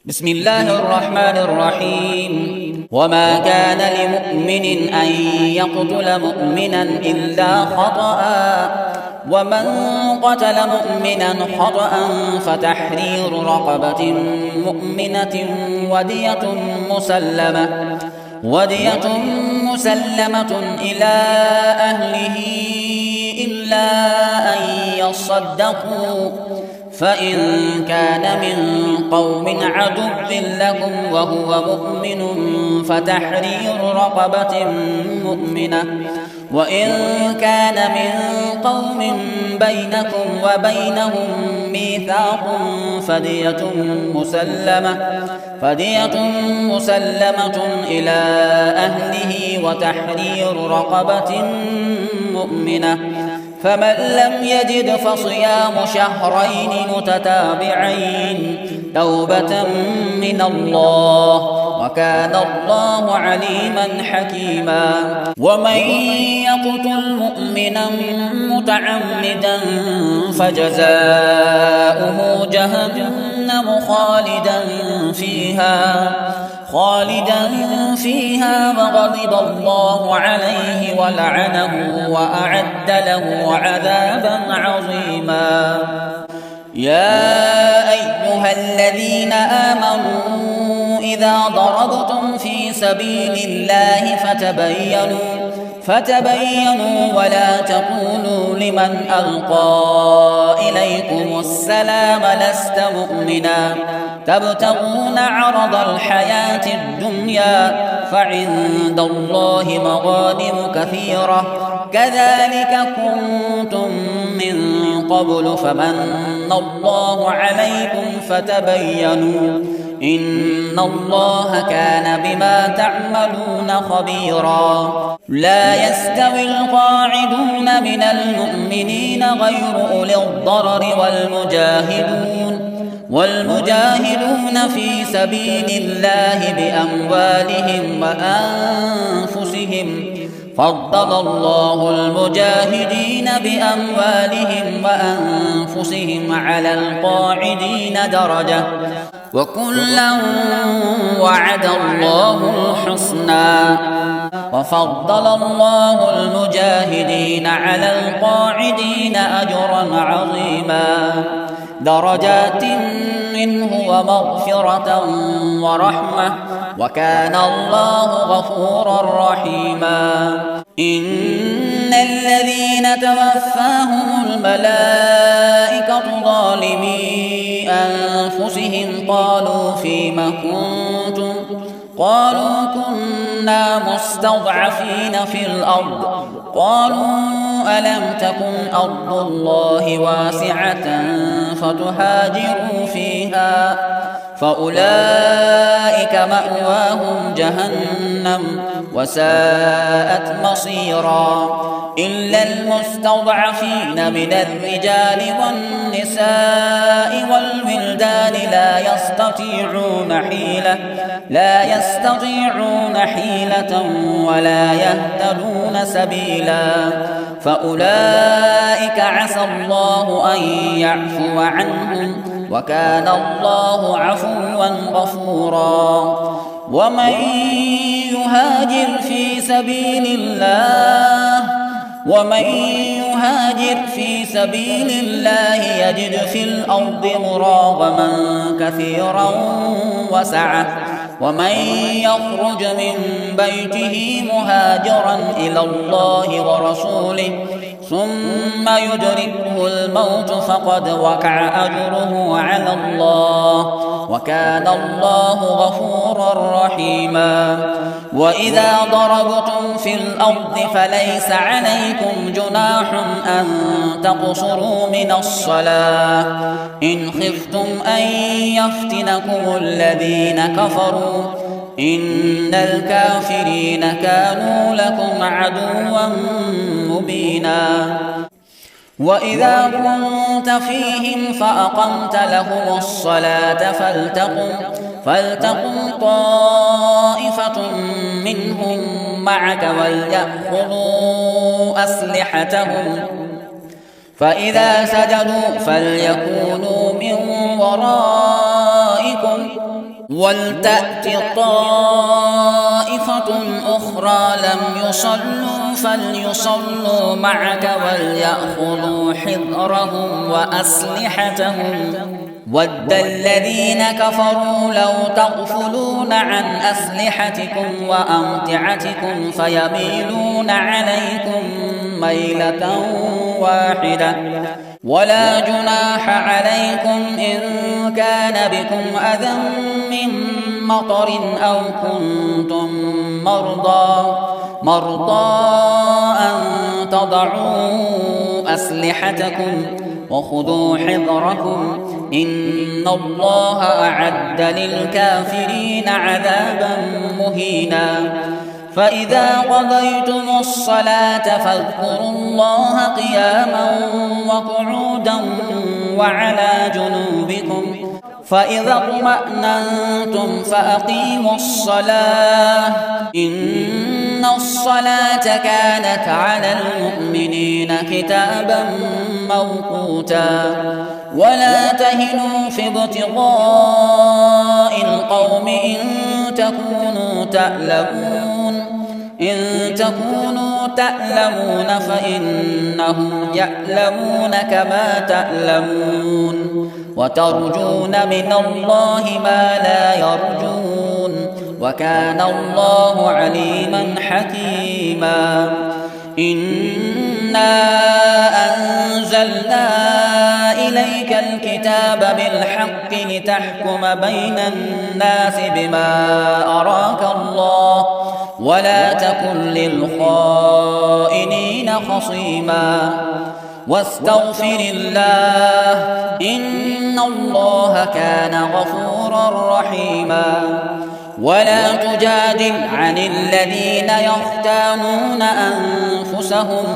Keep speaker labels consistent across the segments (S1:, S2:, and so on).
S1: بسم الله الرحمن الرحيم. وما كان لمؤمن أن يقتل مؤمنا إلا خطأ، ومن قتل مؤمنا خطأ فتحرير رقبة مؤمنة ودية مسلمة إلى أهله إلا أن يصدقوا، فإن كان من قوم عدو لكم وهو مؤمن فتحرير رقبة مؤمنة، وإن كان من قوم بينكم وبينهم ميثاق فدية مسلمة إلى أهله وتحرير رقبة مؤمنة، فمن لم يجد فصيام شهرين متتابعين توبة من الله، وكان الله عليما حكيما. ومن يقتل مؤمنا متعمدا فجزاؤه جهنم خالدا فيها وغضب الله عليه ولعنه وأعد له عذابا عظيما. يا أيها الذين آمنوا إذا ضربتم في سبيل الله فتبينوا ولا تقولوا لمن ألقى إليكم السلام لست مؤمنا تبتغون عرض الحياة الدنيا فعند الله مغانم كثيرة كذلك كنتم من قبل فمن الله عليكم فتبينوا إن الله كان بما تعملون خبيرا. لا يستوي القاعدون من المؤمنين غير أولي الضرر والمجاهدون في سبيل الله بأموالهم وأنفسهم، فضل الله المجاهدين بأموالهم وأنفسهم على القاعدين درجة، وكلا وعد الله الحسنى، وفضل الله المجاهدين على القاعدين أجرا عظيما، درجات منه ومغفرة ورحمة، وكان الله غفورا رحيما. إن الذين توفاهم الملائكة ظالمي أنفسهم قالوا فيم كنتم قالوا كنا مستضعفين في الأرض قالوا ألم تكن أرض الله واسعة فتهاجروا فيها فأولئك مأواهم جهنم وساءت مصيرا. إلا المستضعفين من الرجال والنساء والولدان لا يستطيعون حيلة ولا يهتدون سبيلا، فأولئك عسى الله أن يعفو عنهم وكان الله عفوا غفورا. ومن يهاجر في سبيل الله يجد في الأرض مراغما كثيرا وسعة، ومن يخرج من بيته مهاجرا إلى الله ورسوله ثم يدركه الموت فقد وقع أجره على الله، وكان الله غفورا رحيما. وإذا ضربتم في الأرض فليس عليكم جناح أن تقصروا من الصلاة إن خفتم أن يفتنكم الذين كفروا إن الكافرين كانوا لكم عدوا مبينا. وإذا كنت فيهم فأقمت لهم الصلاة فلتقم طائفة منهم معك وليأخذوا أسلحتهم فإذا سجدوا فليكونوا من ورائكم ولتأت طائفة أخرى لم يصلوا فليصلوا معك وليأخذوا حذرهم وأسلحتهم ود الذين كفروا لو تغفلون عن أسلحتكم وأمتعتكم فيميلون عليكم ميلة واحدة ولا جناح عليكم إن كان بكم أذى من مطر أو كنتم مرضى أن تضعوا أسلحتكم وخذوا حذركم إن الله أعد للكافرين عذابا مهينا فإذا قضيتم الصلاة فاذكروا الله قياما وقعودا وعلى جنوبكم فإذا اطمأننتم فأقيموا الصلاة إن الصلاة كانت على المؤمنين كتابا موقوتا ولا تهنوا في ابتغاء القوم إن تكونوا تألمون فإنهم يألمون كما تألمون وترجون من الله ما لا يرجون وكان الله عليما حكيما إنا أنزلنا إليك الكتاب بالحق لتحكم بين الناس بما أراك الله ولا تكن للخائنين خصيما واستغفر الله إن الله كان غفورا رحيما ولا تجادل عن الذين يختانون أنفسهم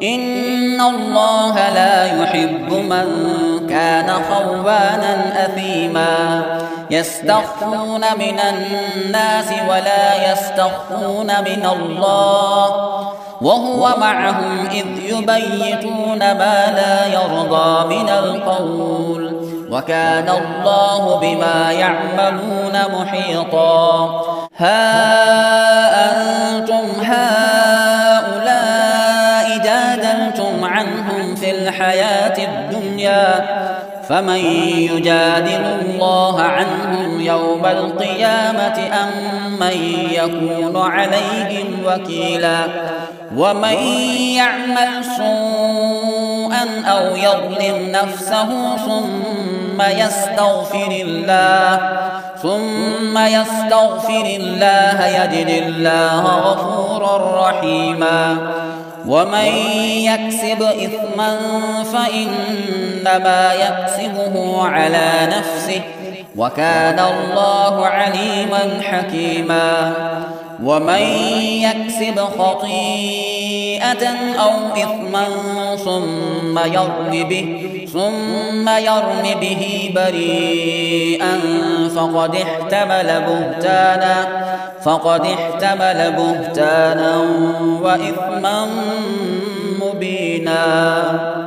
S1: إن الله لا يحب من كان خوانا أثيما يستخفون من الناس ولا يستخفون من الله وهو معهم إذ يبيتون ما لا يرضى من القول وكان الله بما يعملون محيطا ها أنتم هؤلاء جادلتم عنهم في الحياة الدنيا فمن يجادل الله عنهم يوم القيامة أم من يكون عليهم وكيلا ومن يعمل سوءا أو يظلم نفسه ثم يستغفر الله يجد الله غفورا رحيما ومن يكسب إثما فإنما يكسبه على نفسه وكان الله عليما حكيما ومن يكسب خطيئة أو إثما ثم يرم به بريئا فقد احتمل بهتانا وإثما مبينا.